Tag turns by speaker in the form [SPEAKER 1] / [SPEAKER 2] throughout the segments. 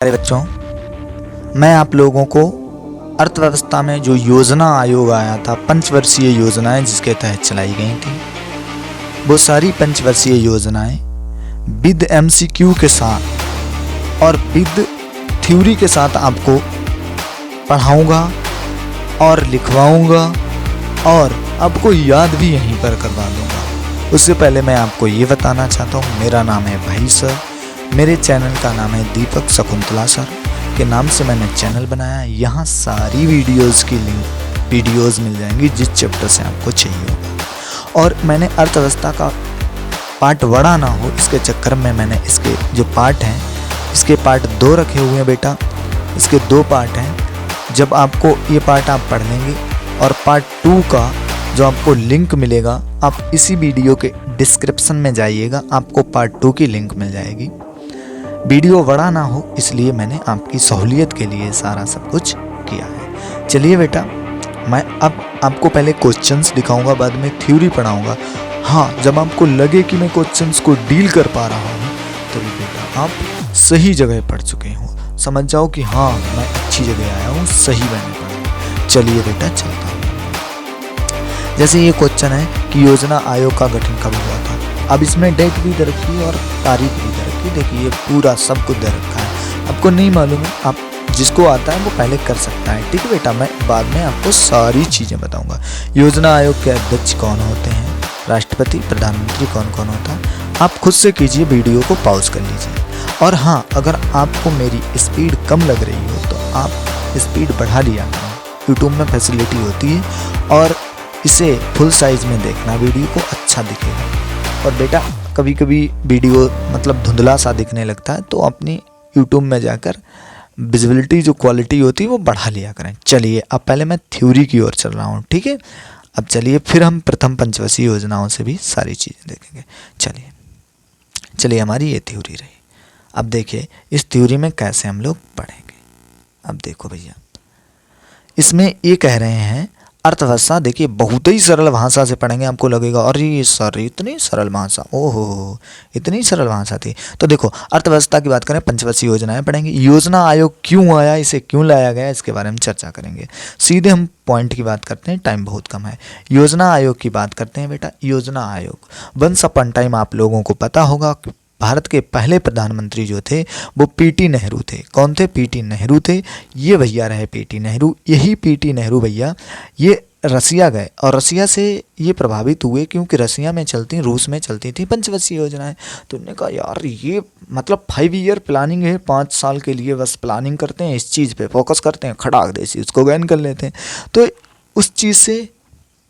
[SPEAKER 1] प्यारे बच्चों, मैं आप लोगों को अर्थव्यवस्था में जो योजना आयोग आया था, पंचवर्षीय योजनाएं जिसके तहत चलाई गई थी, वो सारी पंचवर्षीय योजनाएं विद एमसीक्यू के साथ और विद थ्योरी के साथ आपको पढ़ाऊंगा और लिखवाऊंगा और आपको याद भी यहीं पर करवा दूंगा। उससे पहले मैं आपको ये बताना चाहता हूँ, मेरा नाम है भाई सर, मेरे चैनल का नाम है दीपक शकुंतला सर के नाम से मैंने चैनल बनाया है। यहाँ सारी वीडियोस की वीडियोस मिल जाएंगी जिस चैप्टर से आपको चाहिए होगा। और मैंने अर्थव्यवस्था का पार्ट बड़ा ना हो इसके चक्कर में मैंने इसके जो पार्ट हैं, इसके पार्ट 2 रखे हुए हैं बेटा। इसके 2 पार्ट हैं। जब आपको ये पार्ट आप पढ़ लेंगे और पार्ट 2 का जो आपको लिंक मिलेगा, आप इसी वीडियो के डिस्क्रिप्शन में जाइएगा, आपको पार्ट 2 की लिंक मिल जाएगी। वीडियो बड़ा ना हो इसलिए मैंने आपकी सहूलियत के लिए सारा सब कुछ किया है। चलिए बेटा, मैं अब आपको पहले क्वेश्चंस दिखाऊंगा, बाद में थ्योरी पढ़ाऊंगा। हाँ, जब आपको लगे कि मैं क्वेश्चंस को डील कर पा रहा हूँ तभी बेटा आप सही जगह पढ़ चुके हो। समझ जाओ कि हाँ, मैं अच्छी जगह आया हूँ, सही मैंने पढ़ा। चलिए बेटा, चलता हूँ। जैसे ये क्वेश्चन है कि योजना आयोग का गठन कब हुआ था। अब इसमें डेट भी दे रखी है और तारीख भी दे रखी है। देखिए, ये पूरा सब कुछ दे रखा है। आपको नहीं मालूम है, आप जिसको आता है वो पहले कर सकता है। ठीक है बेटा, मैं बाद में आपको सारी चीज़ें बताऊंगा। योजना आयोग के अध्यक्ष कौन होते हैं, राष्ट्रपति, प्रधानमंत्री कौन कौन होता है, आप खुद से कीजिए, वीडियो को पॉज कर लीजिए। और हाँ, अगर आपको मेरी स्पीड कम लग रही हो तो आप स्पीड बढ़ा लिया करें। यूट्यूब में फैसिलिटी होती है और इसे फुल साइज़ में देखना, वीडियो को अच्छा दिखेगा। और बेटा, कभी कभी वीडियो मतलब धुंधला सा दिखने लगता है तो अपनी यूट्यूब में जाकर विजिबिलिटी जो क्वालिटी होती है वो बढ़ा लिया करें। चलिए, अब पहले मैं थ्योरी की ओर चल रहा हूँ। ठीक है, अब चलिए फिर हम प्रथम पंचवर्षीय योजनाओं से भी सारी चीज़ें देखेंगे। चलिए हमारी ये थ्योरी रही। अब देखिए इस थ्योरी में कैसे हम लोग पढ़ेंगे। अब देखो भैया, इसमें ये कह रहे हैं अर्थव्यवस्था। देखिए, बहुत ही सरल भाषा से पढ़ेंगे। आपको लगेगा अरे ये सर इतनी सरल भाषा, ओहो इतनी सरल भाषा थी। तो देखो, अर्थव्यवस्था की बात करें, पंचवर्षीय योजनाएं पढ़ेंगे। योजना आयोग क्यों आया, इसे क्यों लाया गया, इसके बारे में चर्चा करेंगे। सीधे हम पॉइंट की बात करते हैं, टाइम बहुत कम है। योजना आयोग की बात करते हैं बेटा। योजना आयोग, वंस अपॉन टाइम आप लोगों को पता होगा भारत के पहले प्रधानमंत्री जो थे वो पीटी नेहरू थे। कौन थे? पीटी नेहरू थे। ये भैया रहे पीटी नेहरू। यही पीटी नेहरू भैया ये रसिया गए और रसिया से ये प्रभावित हुए क्योंकि रसिया में चलती, रूस में चलती थी पंचवर्षीय योजनाएं। तो उन्होंने कहा यार ये मतलब 5 ईयर प्लानिंग है, 5 साल के लिए बस प्लानिंग करते हैं, इस चीज़ पे फोकस करते हैं, खड़ाक देसी उसको गैन कर लेते हैं। तो उस चीज़ से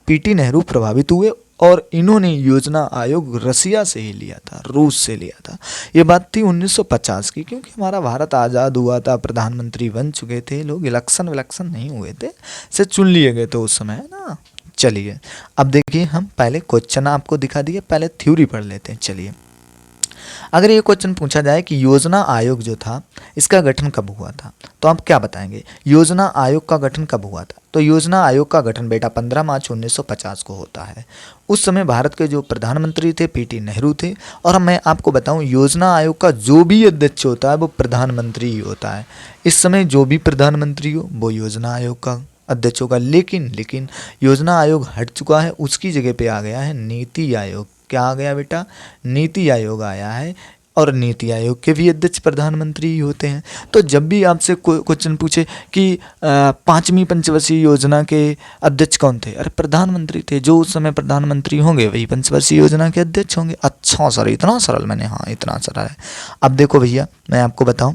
[SPEAKER 1] पीटी नेहरू प्रभावित हुए और इन्होंने योजना आयोग रसिया से ही लिया था, रूस से लिया था। ये बात थी 1950 की, क्योंकि हमारा भारत आज़ाद हुआ था, प्रधानमंत्री बन चुके थे लोग, इलेक्शन नहीं हुए थे, से चुन लिए गए थे उस समय, है ना। चलिए अब देखिए, हम पहले क्वेश्चन आपको दिखा दिए, पहले थ्योरी पढ़ लेते हैं। चलिए, अगर ये क्वेश्चन पूछा जाए कि योजना आयोग जो था इसका गठन कब हुआ था, तो आप क्या बताएंगे? योजना आयोग का गठन कब हुआ था? तो योजना आयोग का गठन बेटा 15 मार्च 1950 को होता है। उस समय भारत के जो प्रधानमंत्री थे पीटी नेहरू थे। और मैं आपको बताऊं, योजना आयोग का जो भी अध्यक्ष होता है वो प्रधानमंत्री ही होता है। इस समय जो भी प्रधानमंत्री हो वो योजना आयोग का अध्यक्ष होगा। लेकिन योजना आयोग हट चुका है, उसकी जगह पे आ गया है नीति आयोग। क्या आ गया बेटा? नीति आयोग आया है। और नीति आयोग के भी अध्यक्ष प्रधानमंत्री ही होते हैं। तो जब भी आपसे क्वेश्चन पूछे कि 5वीं पंचवर्षीय योजना के अध्यक्ष कौन थे, अरे प्रधानमंत्री थे। जो उस समय प्रधानमंत्री होंगे वही पंचवर्षीय योजना के अध्यक्ष होंगे। अच्छा सर, इतना सरल? मैंने हाँ, इतना सरल है। अब देखो भैया, मैं आपको बताऊं,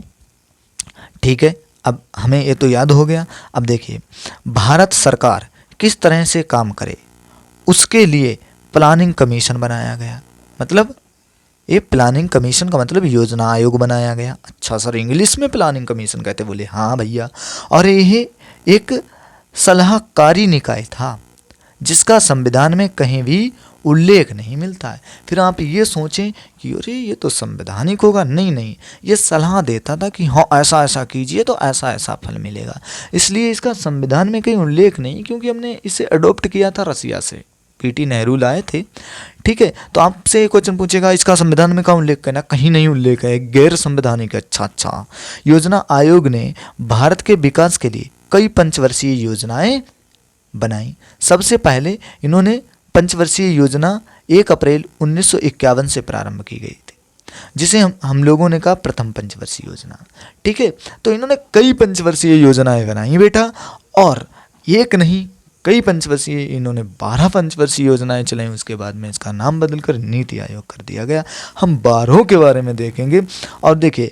[SPEAKER 1] ठीक है, अब हमें ये तो याद हो गया। अब देखिए, भारत सरकार किस तरह से काम करे उसके लिए प्लानिंग कमीशन बनाया गया। मतलब ये प्लानिंग कमीशन का मतलब योजना आयोग बनाया गया। अच्छा सर, इंग्लिश में प्लानिंग कमीशन कहते? बोले हाँ भैया। और ये एक सलाहकारी निकाय था जिसका संविधान में कहीं भी उल्लेख नहीं मिलता है। फिर आप ये सोचें कि अरे ये तो संवैधानिक होगा। नहीं, ये सलाह देता था कि हाँ ऐसा ऐसा कीजिए तो ऐसा ऐसा फल मिलेगा। इसलिए इसका संविधान में कहीं उल्लेख नहीं, क्योंकि हमने इसे अडॉप्ट किया था रसिया से। पीटी नेहरू लाए थे। ठीक है, तो आपसे एक क्वेश्चन पूछेगा इसका संविधान में कहाँ उल्लेख करना, कहीं नहीं उल्लेख है, गैर संवैधानिक। अच्छा, योजना आयोग ने भारत के विकास के लिए कई पंचवर्षीय योजनाएं बनाई। सबसे पहले इन्होंने पंचवर्षीय योजना 1 अप्रैल 1951 से प्रारंभ की गई थी, जिसे हम लोगों ने कहा प्रथम पंचवर्षीय योजना। ठीक है, तो इन्होंने कई पंचवर्षीय योजनाएं बनाई बेटा, और एक नहीं कई पंचवर्षीय, इन्होंने 12 पंचवर्षीय योजनाएं चलाई। उसके बाद में इसका नाम बदलकर नीति आयोग कर दिया गया। हम 12 के बारे में देखेंगे। और देखिए,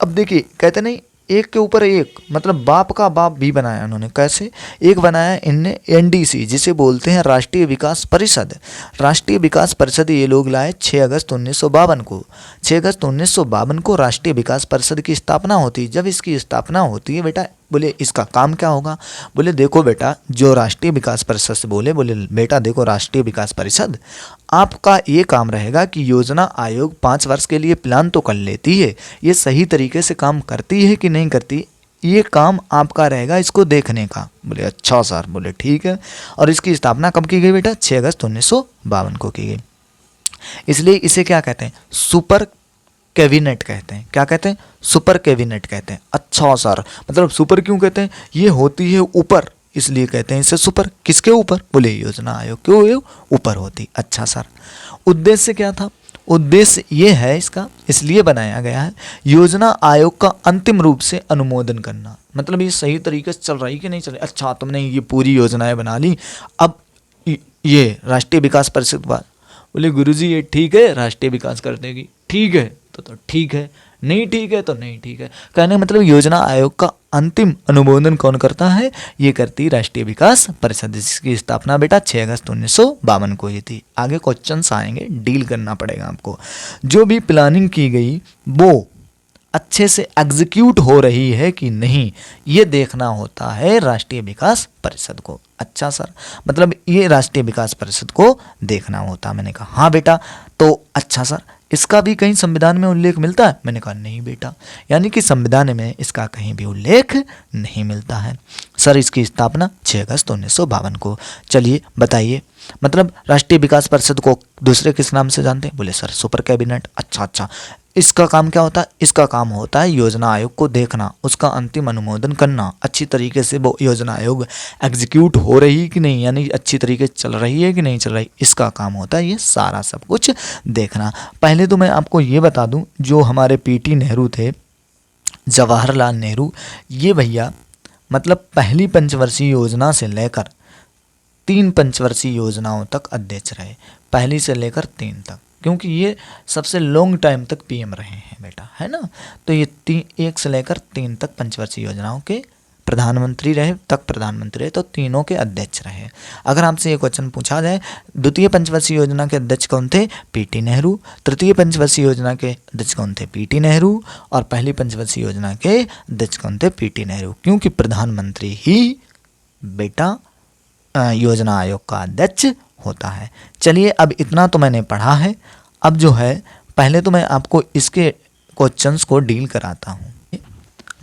[SPEAKER 1] अब देखिए कहते नहीं एक के ऊपर एक, मतलब बाप का बाप भी बनाया उन्होंने। कैसे? एक बनाया इनने एनडीसी, जिसे बोलते हैं राष्ट्रीय विकास परिषद। राष्ट्रीय विकास परिषद ये लोग लाए 6 अगस्त 1952 को। 6 अगस्त 1952 को राष्ट्रीय विकास परिषद की स्थापना होती है। जब इसकी स्थापना होती है बेटा, बोले इसका काम क्या होगा? बोले देखो बेटा, जो राष्ट्रीय विकास परिषद से बोले बेटा देखो राष्ट्रीय विकास परिषद, आपका ये काम रहेगा कि योजना आयोग 5 वर्ष के लिए प्लान तो कर लेती है, ये सही तरीके से काम करती है कि नहीं करती, ये काम आपका रहेगा इसको देखने का। बोले अच्छा सर। बोले ठीक है। और इसकी स्थापना कब की गई बेटा? 6 अगस्त 1952 को की गई। इसलिए इसे क्या कहते हैं? सुपर कैबिनेट कहते हैं। क्या कहते हैं? सुपर कैबिनेट कहते हैं। अच्छा सर, मतलब सुपर क्यों कहते हैं? ये होती है ऊपर, इसलिए कहते हैं इसे सुपर। किसके ऊपर? बोले योजना आयोग के ऊपर होती। अच्छा सर, उद्देश्य क्या था? उद्देश्य ये है इसका, इसलिए बनाया गया है योजना आयोग का अंतिम रूप से अनुमोदन करना। मतलब ये सही तरीके से चल रही कि नहीं चल रही। अच्छा, तुमने ये पूरी योजनाएं बना ली, अब ये राष्ट्रीय विकास परिषद के बाद बोले गुरुजी ये ठीक है, राष्ट्रीय विकास कर देगी। ठीक है तो ठीक है, नहीं ठीक है तो नहीं ठीक है। कहने का मतलब योजना आयोग का अंतिम अनुमोदन कौन करता है? ये करती राष्ट्रीय विकास परिषद, जिसकी स्थापना बेटा 6 अगस्त 1952 को हुई थी। आगे क्वेश्चंस आएंगे, डील करना पड़ेगा आपको। जो भी प्लानिंग की गई वो अच्छे से एग्जीक्यूट हो रही है कि नहीं, ये देखना होता है राष्ट्रीय विकास परिषद को। अच्छा सर, मतलब ये राष्ट्रीय विकास परिषद को देखना होता। मैंने कहा हाँ बेटा। तो अच्छा सर, इसका भी कहीं संविधान में उल्लेख मिलता है? मैंने कहा नहीं बेटा, यानी कि संविधान में इसका कहीं भी उल्लेख नहीं मिलता है। सर इसकी स्थापना 6 अगस्त 1952 को। चलिए बताइए, मतलब राष्ट्रीय विकास परिषद को दूसरे किस नाम से जानते हैं? बोले सर सुपर कैबिनेट। अच्छा, इसका काम क्या होता है? इसका काम होता है योजना आयोग को देखना, उसका अंतिम अनुमोदन करना, अच्छी तरीके से वो योजना आयोग एग्जीक्यूट हो रही कि नहीं, यानी अच्छी तरीके से चल रही है कि नहीं चल रही, इसका काम होता है ये सारा सब कुछ देखना। पहले तो मैं आपको ये बता दूं, जो हमारे पीटी नेहरू थे, जवाहरलाल नेहरू, ये भैया मतलब पहली पंचवर्षीय योजना से लेकर 3 पंचवर्षीय योजनाओं तक अध्यक्ष रहे। पहली से लेकर 3 तक, क्योंकि ये सबसे लॉन्ग टाइम तक पीएम रहे हैं बेटा, है ना। तो ये 1 से लेकर 3 तक पंचवर्षीय योजनाओं के प्रधानमंत्री रहे, तो तीनों के अध्यक्ष रहे। अगर आपसे ये क्वेश्चन पूछा जाए, द्वितीय पंचवर्षीय योजना के अध्यक्ष कौन थे? पीटी नेहरू। तृतीय पंचवर्षीय योजना के अध्यक्ष कौन थे? पीटी नेहरू। और पहली पंचवर्षीय योजना के अध्यक्ष कौन थे? पीटी नेहरू। क्योंकि प्रधानमंत्री ही बेटा योजना आयोग का अध्यक्ष होता है। चलिए, अब इतना तो मैंने पढ़ा है। अब जो है पहले तो मैं आपको इसके क्वेश्चंस को डील कराता हूँ।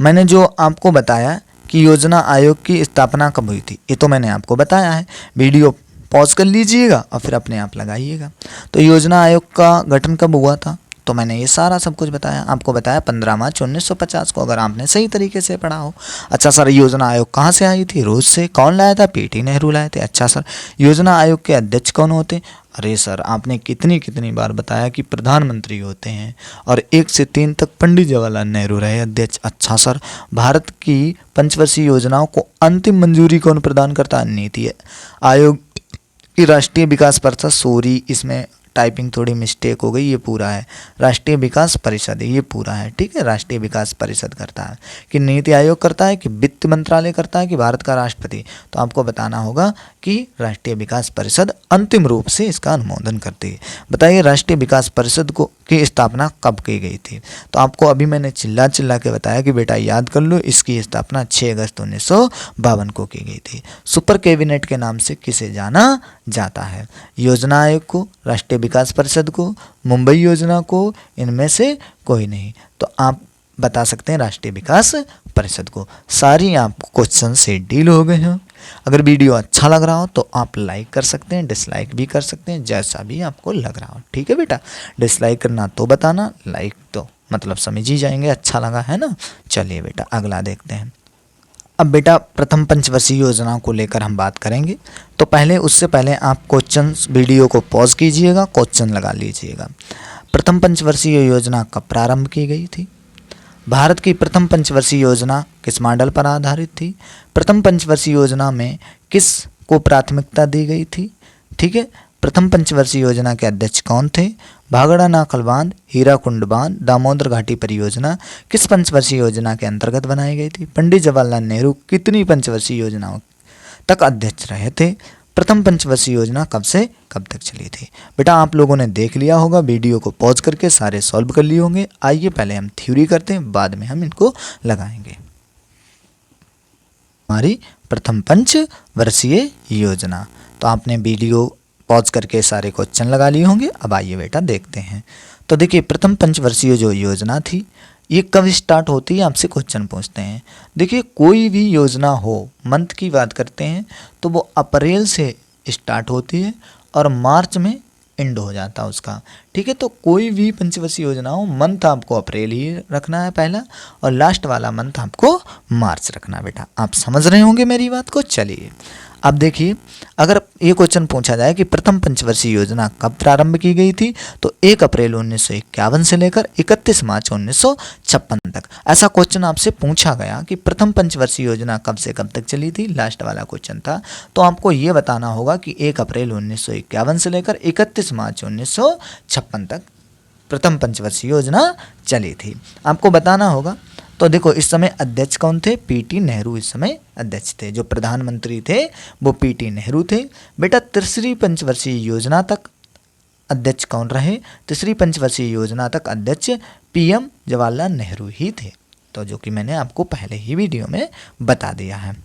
[SPEAKER 1] मैंने जो आपको बताया कि योजना आयोग की स्थापना कब हुई थी, ये तो मैंने आपको बताया है। वीडियो पॉज कर लीजिएगा और फिर अपने आप लगाइएगा। तो योजना आयोग का गठन कब हुआ था, तो मैंने ये सारा सब कुछ बताया। आपको बताया 15 मार्च 1950 को, अगर आपने सही तरीके से पढ़ा हो। अच्छा सर, योजना आयोग कहाँ से आई थी? रूस से। कौन लाया था? पीटी नेहरू लाए थे। अच्छा सर, योजना आयोग के अध्यक्ष कौन होते? अरे सर, आपने कितनी बार बताया कि प्रधानमंत्री होते हैं, और 1 से 3 तक पंडित जवाहरलाल नेहरू रहे अध्यक्ष। अच्छा सर, भारत की पंचवर्षीय योजनाओं को अंतिम मंजूरी कौन प्रदान करता है? नीति आयोग की राष्ट्रीय विकास परिषद। सॉरी, इसमें टाइपिंग थोड़ी मिस्टेक हो गई, ये पूरा है राष्ट्रीय विकास परिषद, ये पूरा है। ठीक है, राष्ट्रीय विकास परिषद करता है कि नीति आयोग करता है कि वित्त मंत्रालय करता है कि भारत का राष्ट्रपति? तो आपको बताना होगा कि राष्ट्रीय विकास परिषद अंतिम रूप से इसका अनुमोदन करती है। बताइए राष्ट्रीय विकास परिषद को की स्थापना कब की गई थी? तो आपको अभी मैंने चिल्ला के बताया कि बेटा याद कर लो, इसकी स्थापना 6 अगस्त 1952 को की गई थी। सुपर कैबिनेट के नाम से किसे जाना जाता है? योजना आयोग को, राष्ट्रीय विकास परिषद को, मुंबई योजना को, इनमें से कोई नहीं। तो आप बता सकते हैं राष्ट्रीय विकास परिषद को। सारी आप क्वेश्चन से डील हो गए हैं। अगर वीडियो अच्छा लग रहा हो तो आप लाइक कर सकते हैं, डिसलाइक भी कर सकते हैं, जैसा भी आपको लग रहा हो। ठीक है बेटा, डिसलाइक करना तो बताना, लाइक तो मतलब समझ ही जाएंगे अच्छा लगा है ना। चलिए बेटा अगला देखते हैं। अब बेटा प्रथम पंचवर्षीय योजना को लेकर हम बात करेंगे, तो पहले उससे पहले आप क्वेश्चन वीडियो को पॉज कीजिएगा, क्वेश्चन लगा लीजिएगा। प्रथम पंचवर्षीय योजना कब प्रारंभ की गई थी? भारत की प्रथम पंचवर्षीय योजना किस मॉडल पर आधारित थी? प्रथम पंचवर्षीय योजना में किस को प्राथमिकता दी गई थी? ठीक है, प्रथम पंचवर्षीय योजना के अध्यक्ष कौन थे? भागड़ा नाकल बांध, हीराकुंड बांध, दामोदर घाटी परियोजना किस पंचवर्षीय योजना के अंतर्गत बनाई गई थी? पंडित जवाहरलाल नेहरू कितनी पंचवर्षीय योजनाओं तक अध्यक्ष रहे थे? प्रथम पंचवर्षीय योजना कब से कब तक चली थी? बेटा आप लोगों ने देख लिया होगा, वीडियो को पॉज करके सारे सॉल्व कर लिए होंगे। आइए पहले हम थ्योरी करते हैं, बाद में हम इनको लगाएंगे। हमारी प्रथम पंचवर्षीय योजना, तो आपने वीडियो पॉज करके सारे क्वेश्चन लगा लिए होंगे। अब आइए बेटा देखते हैं। तो देखिए प्रथम पंचवर्षीय जो योजना थी ये कब स्टार्ट होती है, आपसे क्वेश्चन पूछते हैं। देखिए कोई भी योजना हो, मंथ की बात करते हैं तो वो अप्रैल से स्टार्ट होती है और मार्च में एंड हो जाता है उसका। ठीक है, तो कोई भी पंचवर्षीय योजना हो, मंथ आपको अप्रैल ही रखना है पहला, और लास्ट वाला मंथ आपको मार्च रखना है। बेटा आप समझ रहे होंगे मेरी बात को। चलिए अब देखिए, अगर ये क्वेश्चन पूछा जाए कि प्रथम पंचवर्षीय योजना कब प्रारंभ की गई थी, तो 1 अप्रैल 1951 से लेकर 31 मार्च 1956 तक। ऐसा क्वेश्चन आपसे पूछा गया कि प्रथम पंचवर्षीय योजना कब से कब तक चली थी, लास्ट वाला क्वेश्चन था, तो आपको ये बताना होगा कि 1 अप्रैल 1951 से लेकर 31 मार्च 1956 तक प्रथम पंचवर्षीय योजना चली थी, आपको बताना होगा। तो देखो इस समय अध्यक्ष कौन थे? पीटी नेहरू इस समय अध्यक्ष थे। जो प्रधानमंत्री थे वो पीटी नेहरू थे। बेटा तीसरी पंचवर्षीय योजना तक अध्यक्ष कौन रहे? तीसरी पंचवर्षीय योजना तक अध्यक्ष पीएम जवाहरलाल नेहरू ही थे, तो जो कि मैंने आपको पहले ही वीडियो में बता दिया है।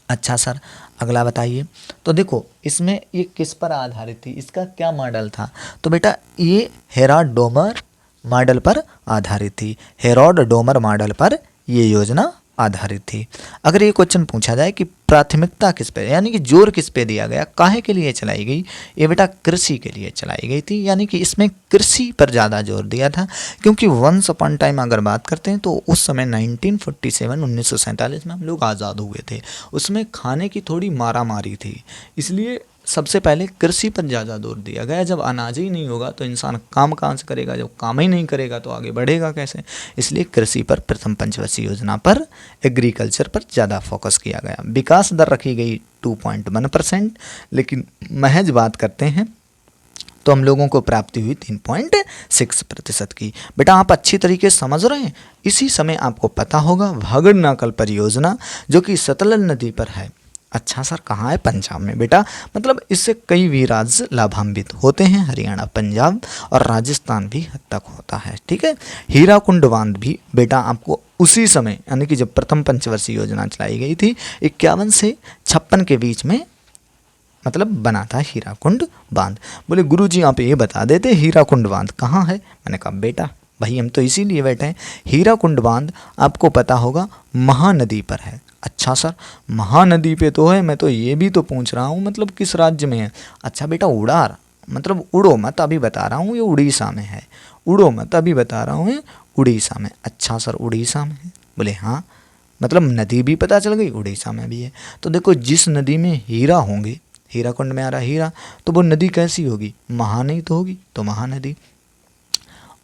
[SPEAKER 1] अच्छा सर अगला बताइए। तो देखो इसमें ये किस पर आधारित थी, इसका क्या मॉडल था? तो बेटा ये हेराल्ड डोमर मॉडल पर आधारित थी। हेराल्ड डोमर मॉडल पर ये योजना आधारित थी। अगर ये क्वेश्चन पूछा जाए कि प्राथमिकता किस पे, यानी कि जोर किस पे दिया गया, काहे के लिए चलाई गई, ये बेटा कृषि के लिए चलाई गई थी। यानी कि इसमें कृषि पर ज़्यादा जोर दिया था, क्योंकि वंस अपॉन टाइम अगर बात करते हैं तो उस समय 1947 में हम लोग आज़ाद हुए थे, उसमें खाने की थोड़ी मारा मारी थी, इसलिए सबसे पहले कृषि पर ज़्यादा जोर दिया गया। जब अनाज ही नहीं होगा तो इंसान काम कहाँ से करेगा, जब काम ही नहीं करेगा तो आगे बढ़ेगा कैसे, इसलिए कृषि पर प्रथम पंचवर्षीय योजना पर एग्रीकल्चर पर ज़्यादा फोकस किया गया। विकास दर रखी गई 2.1%, लेकिन महज बात करते हैं तो हम लोगों को प्राप्ति हुई 3.6% की। बेटा आप अच्छी तरीके से समझ रहे हैं। इसी समय आपको पता होगा भागड़ नाकल परियोजना जो कि सतलज नदी पर है। अच्छा सर कहाँ है? पंजाब में। बेटा मतलब इससे कई भी राज्य लाभान्वित होते हैं, हरियाणा, पंजाब और राजस्थान भी हद तक होता है। ठीक है, हीराकुंड बांध भी बेटा आपको उसी समय, यानी कि जब प्रथम पंचवर्षीय योजना चलाई गई थी 51 से 56 के बीच में मतलब बना था हीराकुंड बांध। बोले गुरुजी आप ये बता देते हीराकुंड बांध कहाँ है? मैंने कहा बेटा भाई हम तो इसीलिए बैठे हैं, हीराकुंड बांध आपको पता होगा महानदी पर है। अच्छा सर महानदी पे तो है, मैं तो ये भी तो पूछ रहा हूँ मतलब किस राज्य में है? अच्छा बेटा उड़ार, मतलब उड़ो मत, अभी बता रहा हूँ ये उड़ीसा में है, उड़ो मत, अभी बता रहा हूँ ये उड़ीसा में। अच्छा सर उड़ीसा में है? बोले हाँ, मतलब नदी भी पता चल गई, उड़ीसा में भी है। तो देखो जिस नदी में हीरा होंगे, हीराकुंड में आ रहा हीरा, तो वो नदी कैसी होगी? महानदी तो होगी, तो महानदी।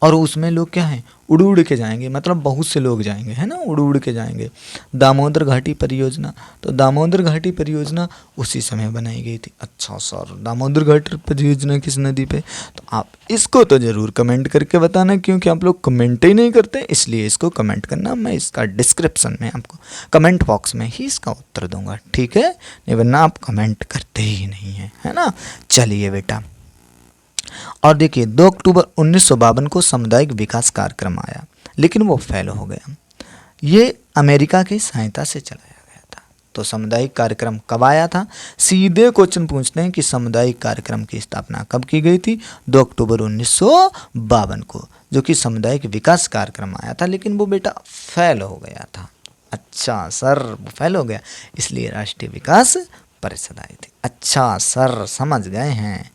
[SPEAKER 1] और उसमें लोग क्या हैं? उड़ उड़ के जाएंगे, मतलब बहुत से लोग जाएंगे, है ना, उड़ उड़ के जाएंगे। दामोदर घाटी परियोजना, तो दामोदर घाटी परियोजना उसी समय बनाई गई थी। अच्छा सर दामोदर घाटी परियोजना किस नदी पे? तो आप इसको तो ज़रूर कमेंट करके बताना, क्योंकि आप लोग कमेंट ही नहीं करते, इसलिए इसको कमेंट करना। मैं इसका डिस्क्रिप्शन में आपको कमेंट बॉक्स में ही इसका उत्तर दूंगा, ठीक है, नहीं वरना आप कमेंट करते ही नहीं हैं, है ना। चलिए बेटा, और देखिए 2 अक्टूबर 1952 को सामुदायिक विकास कार्यक्रम आया, लेकिन वो फेल हो गया। ये अमेरिका की सहायता से चलाया गया था। तो सामुदायिक कार्यक्रम कब आया था? सीधे क्वेश्चन पूछते हैं कि सामुदायिक कार्यक्रम की स्थापना कब की गई थी? 2 अक्टूबर 1952 को, जो कि सामुदायिक विकास कार्यक्रम आया था, लेकिन वो बेटा फेल हो गया था। अच्छा सर, वो फेल हो गया, इसलिए राष्ट्रीय विकास परिषद आई थी। अच्छा सर, समझ गए हैं।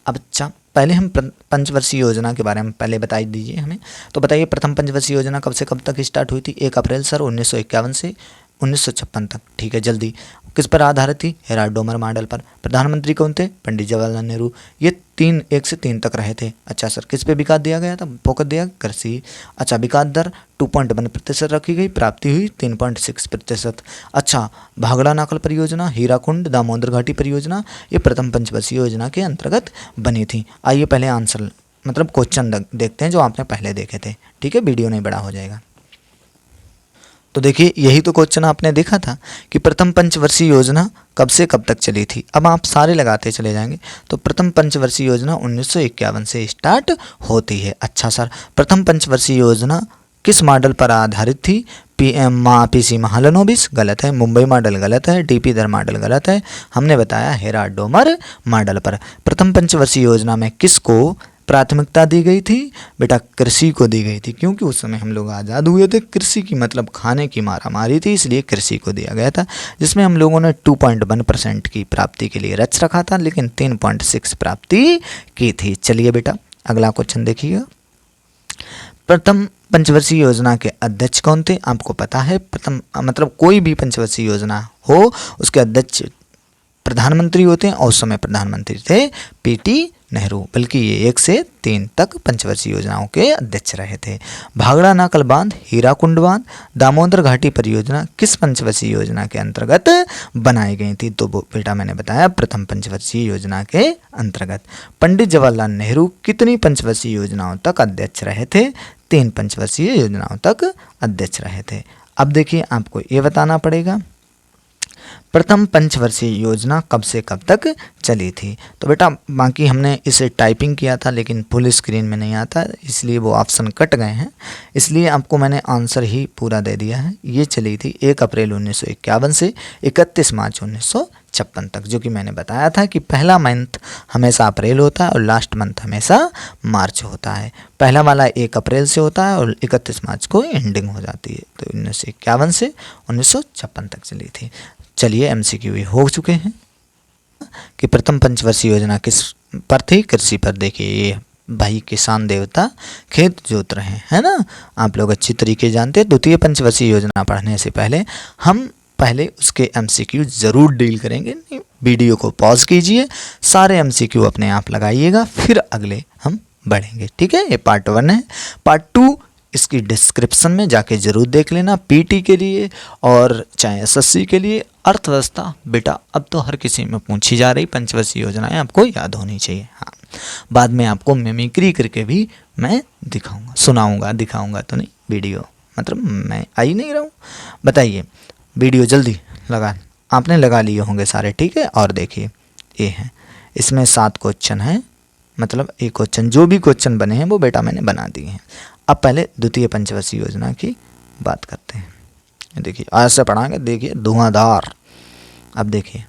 [SPEAKER 1] अब अच्छा, पहले हम पंचवर्षीय योजना के बारे में पहले बता दीजिए हमें। तो बताइए, प्रथम पंचवर्षीय योजना कब से कब तक स्टार्ट हुई थी? 1 अप्रैल सर 1951 से 1956 तक। ठीक है, जल्दी। किस पर आधारित थी? हेराल्ड डोमर मॉडल पर। प्रधानमंत्री कौन थे? पंडित जवाहरलाल नेहरू। ये 1 से 3 तक रहे थे। अच्छा सर, किस पे विकास दिया गया था? फोकस दिया कृषि। अच्छा, विकास दर 2.1% रखी गई, प्राप्ति हुई 3.6%। अच्छा, भाखड़ा नाकल परियोजना, हीराकुंड, दामोदर घाटी परियोजना, ये प्रथम पंचवर्षीय योजना के अंतर्गत बनी थी। आइए पहले आंसर मतलब क्वेश्चन देखते हैं जो आपने पहले देखे थे। ठीक है, वीडियो नहीं बड़ा हो जाएगा। तो देखिए, यही तो क्वेश्चन आपने देखा था कि प्रथम पंचवर्षीय योजना कब से कब तक चली थी। अब आप सारे लगाते चले जाएंगे। तो प्रथम पंचवर्षीय योजना 1951 से स्टार्ट होती है। अच्छा सर, प्रथम पंचवर्षीय योजना किस मॉडल पर आधारित थी? पीसी महालनोबिस गलत है, मुंबई मॉडल गलत है, डीपी दर मॉडल गलत है। हमने बताया हेराल्ड डोमर मॉडल पर। प्रथम पंचवर्षीय योजना में किसको प्राथमिकता दी गई थी? बेटा कृषि को दी गई थी, क्योंकि उस समय हम लोग आज़ाद हुए थे। कृषि की मतलब खाने की मारामारी थी, इसलिए कृषि को दिया गया था, जिसमें हम लोगों ने 2.1% की प्राप्ति के लिए लक्ष्य रखा था, लेकिन 3.6 प्राप्ति की थी। चलिए बेटा, अगला क्वेश्चन देखिएगा। प्रथम पंचवर्षीय योजना के अध्यक्ष कौन थे? आपको पता है, प्रथम मतलब कोई भी पंचवर्षीय योजना हो उसके अध्यक्ष प्रधानमंत्री होते हैं, और उस समय प्रधानमंत्री थे पीटी नेहरू, बल्कि ये 1 से 3 तक पंचवर्षीय योजनाओं के अध्यक्ष रहे थे। भाखड़ा नाकल बांध, हीराकुंड बांध, दामोदर घाटी परियोजना किस पंचवर्षीय योजना के अंतर्गत बनाई गई थी? तो बेटा मैंने बताया प्रथम पंचवर्षीय योजना के अंतर्गत। पंडित जवाहरलाल नेहरू कितनी पंचवर्षीय योजनाओं तक अध्यक्ष रहे थे? 3 पंचवर्षीय योजनाओं तक अध्यक्ष रहे थे। अब देखिए, आपको ये बताना पड़ेगा प्रथम पंचवर्षीय योजना कब से कब तक चली थी। तो बेटा बाकी हमने इसे टाइपिंग किया था, लेकिन फुल स्क्रीन में नहीं आता, इसलिए वो ऑप्शन कट गए हैं, इसलिए आपको मैंने आंसर ही पूरा दे दिया है। ये चली थी 1 अप्रैल 1951 से 31 मार्च 1956 तक, जो कि मैंने बताया था कि पहला मंथ हमेशा अप्रैल होता है और लास्ट मंथ हमेशा मार्च होता है। पहला वाला 1 अप्रैल से होता है और 31 मार्च को एंडिंग हो जाती है। तो 1951 से 1956 तक चली थी। चलिए, एमसीक्यू हो चुके हैं कि प्रथम पंचवर्षीय योजना किस पर थी? कृषि पर। देखिए, ये भाई किसान देवता खेत जोत रहे हैं ना, आप लोग अच्छी तरीके जानते हैं। द्वितीय पंचवर्षीय योजना पढ़ने से पहले हम पहले उसके एमसीक्यू ज़रूर डील करेंगे। वीडियो को पॉज कीजिए, सारे एमसीक्यू अपने आप लगाइएगा, फिर अगले हम बढ़ेंगे। ठीक है, ये पार्ट 1 है। पार्ट 2 इसकी डिस्क्रिप्शन में जाके ज़रूर देख लेना, पीटी के लिए और चाहे एसएससी के लिए। अर्थव्यवस्था बेटा अब तो हर किसी में पूछी जा रही पंचवर्षीय योजनाएं आपको याद होनी चाहिए। हाँ, बाद में आपको मिमिक्री करके भी मैं दिखाऊंगा, सुनाऊंगा, दिखाऊंगा तो नहीं, वीडियो मतलब मैं आ ही नहीं रहा हूँ। बताइए, वीडियो जल्दी लगा, आपने लगा लिए होंगे सारे। ठीक है, और देखिए ये है, इसमें 7 क्वेश्चन हैं, मतलब एक क्वेश्चन, जो भी क्वेश्चन बने हैं वो बेटा मैंने बना दिए हैं। अब पहले द्वितीय पंचवर्षीय योजना की बात करते हैं। देखिए आज से पढ़ाएंगे, देखिए धुआंधार। अब देखिए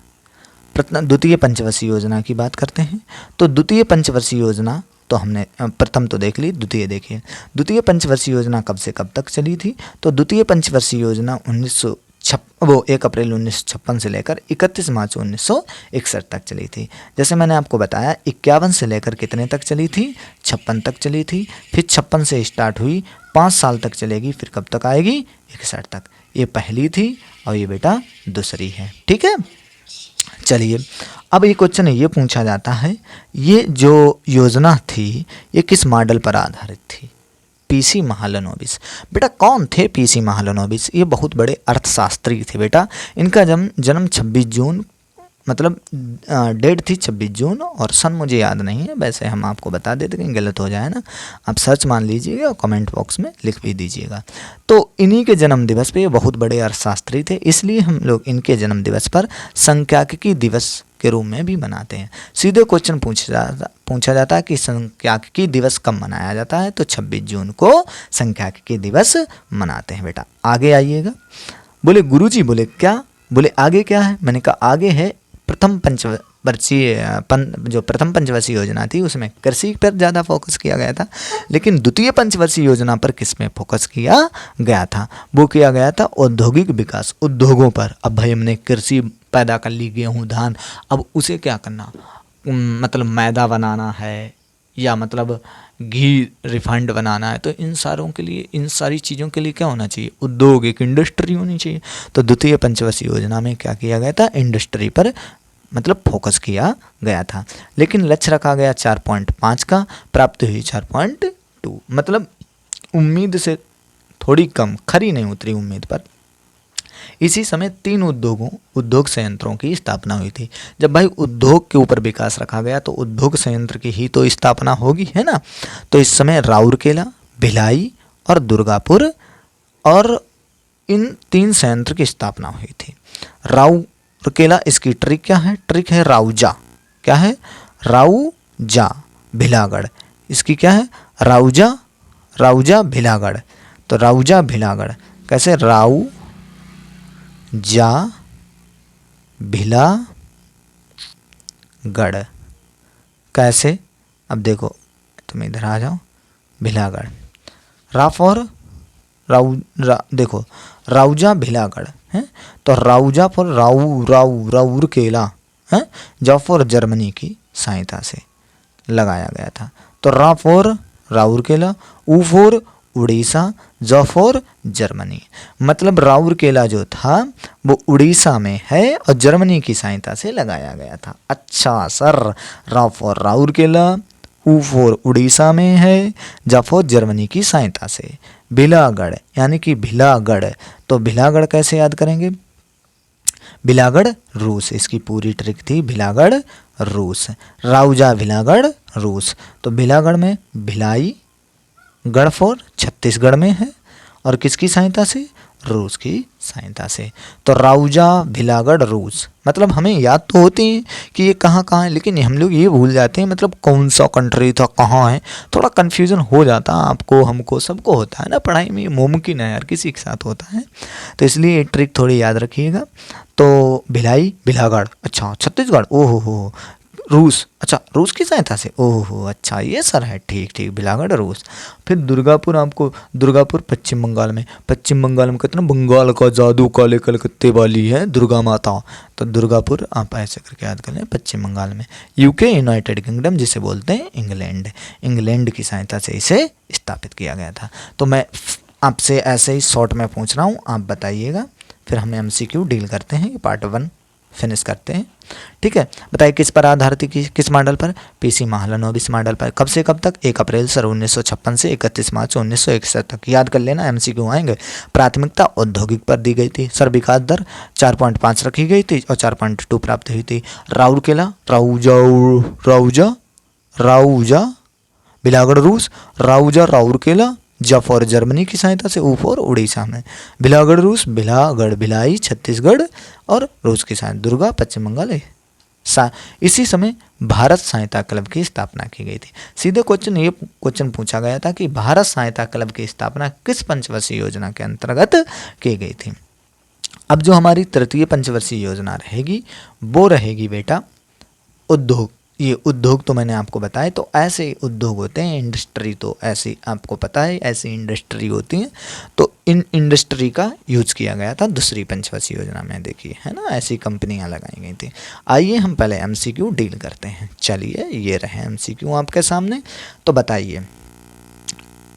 [SPEAKER 1] द्वितीय पंचवर्षीय योजना की बात करते हैं। तो द्वितीय पंचवर्षीय योजना तो हमने प्रथम तो देख ली, द्वितीय देखिए। द्वितीय पंचवर्षीय योजना कब से कब तक चली थी? तो द्वितीय पंचवर्षीय योजना 1 अप्रैल 1956 से लेकर 31 मार्च 1961 तक चली थी। जैसे मैंने आपको बताया 51 से लेकर कितने तक चली थी? 56 तक चली थी। फिर 56 से स्टार्ट हुई, 5 साल तक चलेगी, फिर कब तक आएगी? 61 तक। ये पहली थी और ये बेटा दूसरी है। ठीक है, चलिए अब ये क्वेश्चन ये पूछा जाता है, ये जो योजना थी ये किस मॉडल पर आधारित थी? पीसी महालनोबिस। बेटा कौन थे पीसी महालनोबिस? ये बहुत बड़े अर्थशास्त्री थे बेटा। इनका जन्म 26 जून, मतलब डेट थी 26 जून और सन मुझे याद नहीं है, वैसे हम आपको बता देते कहीं गलत हो जाए ना, आप सर्च मान लीजिएगा और कमेंट बॉक्स में लिख भी दीजिएगा। तो इन्हीं के जन्म दिवस पे ये बहुत बड़े अर्थशास्त्री थे, इसलिए हम लोग इनके जन्म दिवस पर सांख्यिकी दिवस के रूप में भी मनाते हैं। सीधे क्वेश्चन पूछा जाता है कि सांख्यिकी दिवस कब मनाया जाता है? तो 26 जून को सांख्यिकी दिवस मनाते हैं बेटा। आगे आइएगा। बोले गुरुजी, बोले क्या? बोले आगे क्या है? मैंने कहा आगे है प्रथम जो प्रथम पंचवर्षीय योजना थी उसमें कृषि पर ज़्यादा फोकस किया गया था, लेकिन द्वितीय पंचवर्षीय योजना पर किस में फोकस किया गया था? वो किया गया था औद्योगिक विकास, उद्योगों पर। अब भाई हमने कृषि पैदा कर ली, गेहूँ धान, अब उसे क्या करना, मतलब मैदा बनाना है या मतलब घी रिफाइंड बनाना है, तो इन सारों के लिए, इन सारी चीज़ों के लिए क्या होना चाहिए? उद्योग, एक इंडस्ट्री होनी चाहिए। तो द्वितीय पंचवर्षीय योजना में क्या किया गया था? इंडस्ट्री पर मतलब फोकस किया गया था। लेकिन लक्ष्य रखा गया 4.5 का, प्राप्ति हुई 4.2, मतलब उम्मीद से थोड़ी कम, खरी नहीं उतरी उम्मीद पर। इसी समय 3 उद्योग संयंत्रों की स्थापना हुई थी। जब भाई उद्योग के ऊपर विकास रखा गया तो उद्योग संयंत्र की ही तो स्थापना होगी, है ना। तो इस समय राउरकेला, भिलाई और दुर्गापुर, और इन 3 संयंत्र की स्थापना हुई थी। राउरकेला, इसकी ट्रिक क्या है? ट्रिक है राउजा। क्या है? राउजा। भिलागढ़, इसकी क्या है? राउजा भिलागढ़। तो राउजा भिलागढ़ कैसे? राउजा भिलागढ़ कैसे? अब देखो, तुम इधर आ जाओ, भिलागढ़, देखो राउजा भिलागढ़ है, तो राउजा फॉर राउरकेला है, जा फॉर जर्मनी की सहायता से लगाया गया था। तो रा फॉर राउरकेला, ऊ फॉर उड़ीसा, ज फॉर जर्मनी। मतलब राउरकेला जो था वो उड़ीसा में है और जर्मनी की सहायता से लगाया गया था। अच्छा सर, रा फॉर राउरकेला, ऊ फॉर उड़ीसा में है, ज फॉर जर्मनी की सहायता से। भिलागढ़ यानी कि भिलागढ़, तो भिलागढ़ कैसे याद करेंगे? भिलागढ़ रूस, इसकी पूरी ट्रिक थी भिलागढ़ रूस। राउजा भिलागढ़ रूस, तो भिलागढ़ में भिलाई गढ़ फॉर छत्तीसगढ़ में है, और किसकी सहायता से? रूस की सहायता से। तो राउजा भिलागढ़ रूस, मतलब हमें याद तो होती है कि ये कहाँ कहाँ है, लेकिन हम लोग ये भूल जाते हैं मतलब कौन सा कंट्री था, कहाँ है, थोड़ा कन्फ्यूज़न हो जाता है। आपको, हमको, सबको होता है ना पढ़ाई में, ये मुमकिन है यार, किसी के साथ होता है। तो इसलिए ये ट्रिक थोड़ी याद रखिएगा। तो भिलाई भिलागढ़, अच्छा छत्तीसगढ़, ओहो हो, रूस, अच्छा रूस की सहायता से, ओहो अच्छा ये सर है, ठीक ठीक, भिलागढ़ रूस। फिर दुर्गापुर, आपको दुर्गापुर पश्चिम बंगाल में, पश्चिम बंगाल में कहते हैं ना बंगाल का जादू काले कलकत्ते वाली है दुर्गा माता, तो दुर्गापुर आप ऐसे करके याद कर लें, पश्चिम बंगाल में। यूके, यूनाइटेड किंगडम जिसे बोलते हैं इंग्लैंड, इंग्लैंड की सहायता से इसे स्थापित किया गया था। तो मैं आपसे ऐसे ही शॉर्ट में पूछ रहा हूँ, आप बताइएगा, फिर हम MCQ डील करते हैं, पार्ट 1 फिनिश करते हैं, ठीक है। बताइए किस पर आधारित थी, किस मॉडल पर? PC महालनोबिस मॉडल पर। कब से कब तक? 1 अप्रैल सर 1956 से 31 मार्च 1961 तक। याद कर लेना, MCQ आएंगे। प्राथमिकता औद्योगिक पर दी गई थी सर, विकास दर 4.5 रखी गई थी और 4.2 प्राप्त हुई थी। राउरकेला, राउजा भिलागढ़ रूस, राउजा राउरकेला, ज फॉर जर्मनी की सहायता से, ऊ फॉर उड़ीसा में। भिलागढ़ रूस, भिलागढ़ भिलाई छत्तीसगढ़, और रूस की सहायता दुर्गा पश्चिम बंगाल है। इसी समय भारत सहायता क्लब की स्थापना की गई थी। सीधे क्वेश्चन पूछा गया था कि भारत सहायता क्लब की स्थापना किस पंचवर्षीय योजना के अंतर्गत की गई थी। अब जो हमारी तृतीय पंचवर्षीय योजना रहेगी वो रहेगी बेटा उद्योग। ये उद्योग तो मैंने आपको बताया, तो ऐसे उद्योग होते हैं, इंडस्ट्री तो ऐसी आपको पता है, ऐसी इंडस्ट्री होती है। तो इन इंडस्ट्री का यूज किया गया था दूसरी पंचवर्षीय योजना में, देखिए है ना, ऐसी कंपनियां लगाई गई थी। आइए हम पहले MCQ डील करते हैं। चलिए ये रहे MCQ आपके सामने। तो बताइए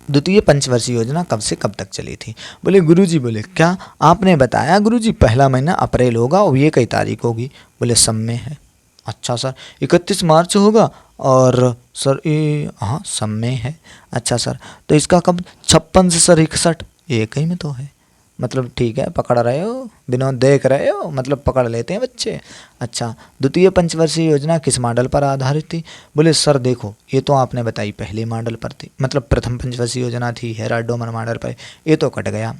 [SPEAKER 1] द्वितीय पंचवर्षीय योजना कब से कब तक चली थी? बोले गुरुजी, बोले क्या आपने बताया गुरुजी पहला महीना अप्रैल होगा और ये कई तारीख होगी? बोले सब में है। अच्छा सर 31 मार्च होगा, और सर ये हाँ सब में है। अच्छा सर तो इसका कब? 56 से सर 61, ये कहीं में तो है, मतलब ठीक है, पकड़ रहे हो विनोद, देख रहे हो, मतलब पकड़ लेते हैं बच्चे। अच्छा द्वितीय पंचवर्षीय योजना किस मॉडल पर आधारित थी? बोले सर देखो ये तो आपने बताई पहले मॉडल पर थी, मतलब प्रथम पंचवर्षीय योजना थी हेराल्ड डोमर मॉडल पर, ये तो कट गया।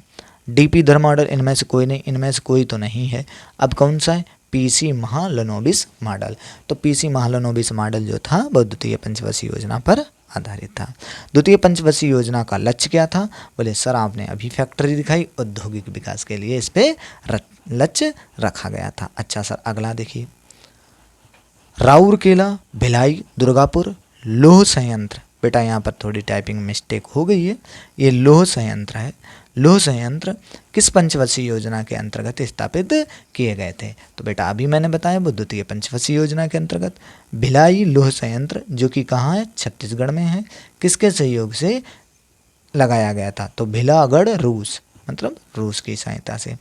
[SPEAKER 1] DP धर मॉडल, इनमें से कोई नहीं, इनमें से कोई तो नहीं है। अब कौन सा है? PC Mahalanobis model. तो PC महालनोबिस मॉडल जो था वो द्वितीय पंचवर्षीय योजना पर आधारित था। द्वितीय पंचवर्षीय योजना का लक्ष्य क्या था? बोले सर आपने अभी फैक्ट्री दिखाई, औद्योगिक विकास के लिए इस पे लक्ष्य रखा गया था। अच्छा सर अगला देखिए, राउरकेला, भिलाई, दुर्गापुर, लौह संयंत्र। बेटा यहाँ पर थोड़ी टाइपिंग मिस्टेक हो गई है, ये लौह संयंत्र है। लौह संयंत्र किस पंचवर्षीय योजना के अंतर्गत स्थापित किए गए थे? तो बेटा अभी मैंने बताया वो द्वितीय पंचवर्षीय योजना के अंतर्गत। भिलाई लौह संयंत्र जो कि कहाँ है? छत्तीसगढ़ में है। किसके सहयोग से लगाया गया था? तो भिलागढ़ रूस, मतलब रूस की सहायता से।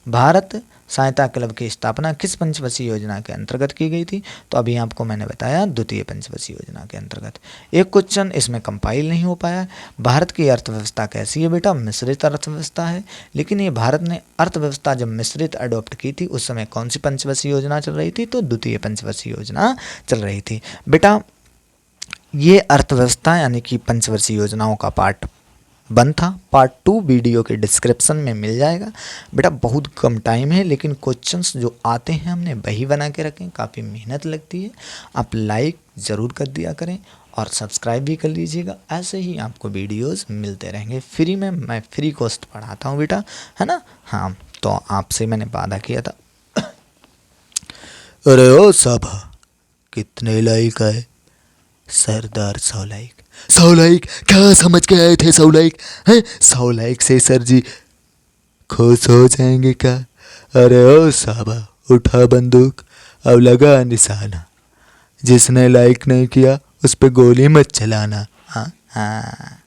[SPEAKER 1] भारत सहायता क्लब की स्थापना किस पंचवर्षीय योजना के अंतर्गत की गई थी? तो अभी आपको मैंने बताया द्वितीय पंचवर्षीय योजना के अंतर्गत। एक क्वेश्चन इसमें कंपाइल नहीं हो पाया। भारत की अर्थव्यवस्था कैसी है बेटा? मिश्रित अर्थव्यवस्था है। लेकिन ये भारत ने अर्थव्यवस्था जब मिश्रित अडॉप्ट की थी उस समय कौन सी पंचवर्षीय योजना चल रही थी? तो द्वितीय पंचवर्षीय योजना चल रही थी। बेटा ये अर्थव्यवस्था यानी कि पंचवर्षीय योजनाओं का पार्ट 1 था। पार्ट 2 वीडियो के डिस्क्रिप्शन में मिल जाएगा। बेटा बहुत कम टाइम है लेकिन क्वेश्चंस जो आते हैं हमने वही बना के रखें, काफ़ी मेहनत लगती है। आप लाइक ज़रूर कर दिया करें और सब्सक्राइब भी कर लीजिएगा। ऐसे ही आपको वीडियोस मिलते रहेंगे फ्री में। मैं फ्री कॉस्ट पढ़ाता हूँ बेटा, है ना? हाँ, तो आपसे मैंने वादा किया था। अरे ओ साहब कितने लाइक आए? सरदार 100 लाइक। 100 लाइक क्या समझ के आए थे? 100 लाइक हैं? 100 लाइक से सर जी खुश हो जाएंगे क्या? अरे ओ साहबा उठा बंदूक अब लगा निशाना, जिसने लाइक नहीं किया उस पे गोली मत चलाना। हाँ हाँ।